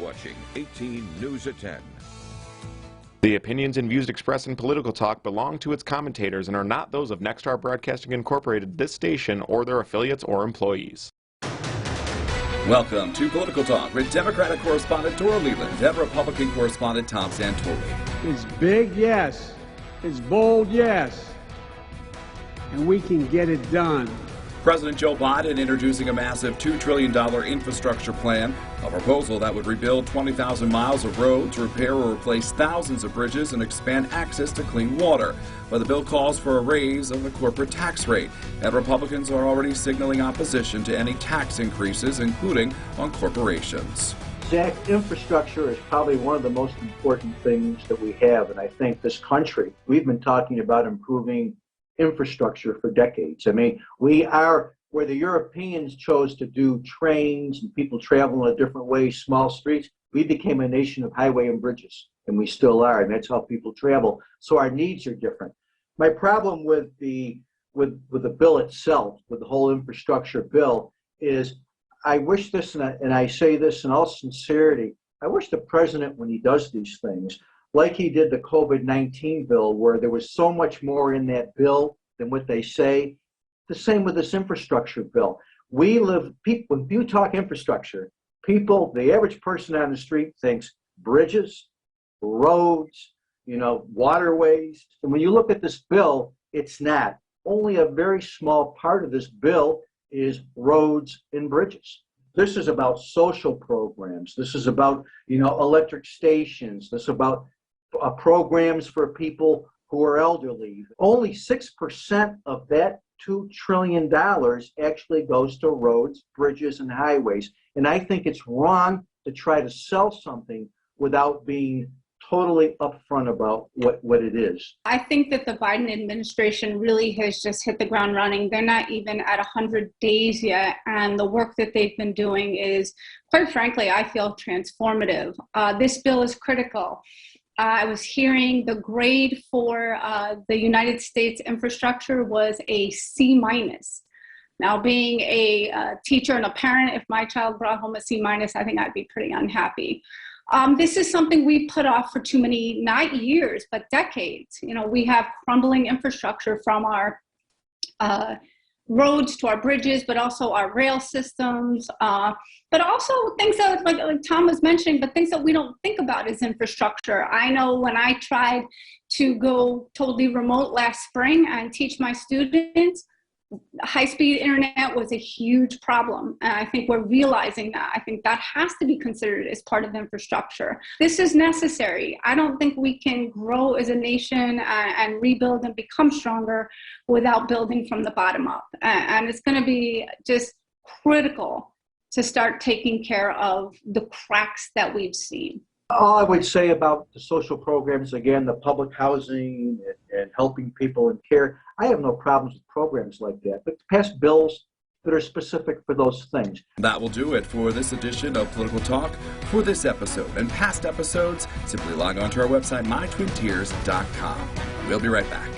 watching 18 News at 10. The opinions and views expressed in Political Talk belong to its commentators and are not those of Nexstar Broadcasting Incorporated, this station, or their affiliates or employees. Welcome to Political Talk with Democratic correspondent Dora Leland and Republican correspondent Tom Santori. It's big, yes. It's bold, yes. And we can get it done. President Joe Biden introducing a massive $2 trillion infrastructure plan, a proposal that would rebuild 20,000 miles of roads, repair or replace thousands of bridges, and expand access to clean water. But the bill calls for a raise of the corporate tax rate, and Republicans are already signaling opposition to any tax increases, including on corporations. Zach, infrastructure is probably one of the most important things that we have, and I think this country, we've been talking about improving infrastructure for decades. I mean, we are where the Europeans chose to do trains and people travel in a different way, small streets. We became a nation of highway and bridges, and we still are, and that's how people travel. So our needs are different. My problem with the bill itself, with the whole infrastructure bill, is I wish this, and I say this in all sincerity, I wish the president, when he does these things, like he did the COVID-19 bill, where there was so much more in that bill than what they say. The same with this infrastructure bill. When you talk infrastructure, people, the average person on the street thinks bridges, roads, waterways. And when you look at this bill, it's not. Only a very small part of this bill is roads and bridges. This is about social programs. This is about, electric stations. This is about programs for people who are elderly. Only 6% of that $2 trillion actually goes to roads, bridges, and highways. And I think it's wrong to try to sell something without being totally upfront about what it is. I think that the Biden administration really has just hit the ground running. They're not even at 100 days yet, and the work that they've been doing is, quite frankly, I feel transformative. This bill is critical. I was hearing the grade for the United States infrastructure was a C-. Now, being a teacher and a parent, if my child brought home a C-, I think I'd be pretty unhappy. This is something we put off for too many, not years, but decades. We have crumbling infrastructure from our roads to our bridges, but also our rail systems, but also things that, like Tom was mentioning, but things that we don't think about as infrastructure. I know when I tried to go totally remote last spring and teach my students, high-speed internet was a huge problem, and I think we're realizing that. I think that has to be considered as part of infrastructure. This is necessary. I don't think we can grow as a nation and rebuild and become stronger without building from the bottom up. And it's going to be just critical to start taking care of the cracks that we've seen. All I would say about the social programs, again, the public housing and helping people in care, I have no problems with programs like that, but pass bills that are specific for those things. That will do it for this edition of Political Talk. For this episode and past episodes, simply log on to our website, mytwintears.com. We'll be right back.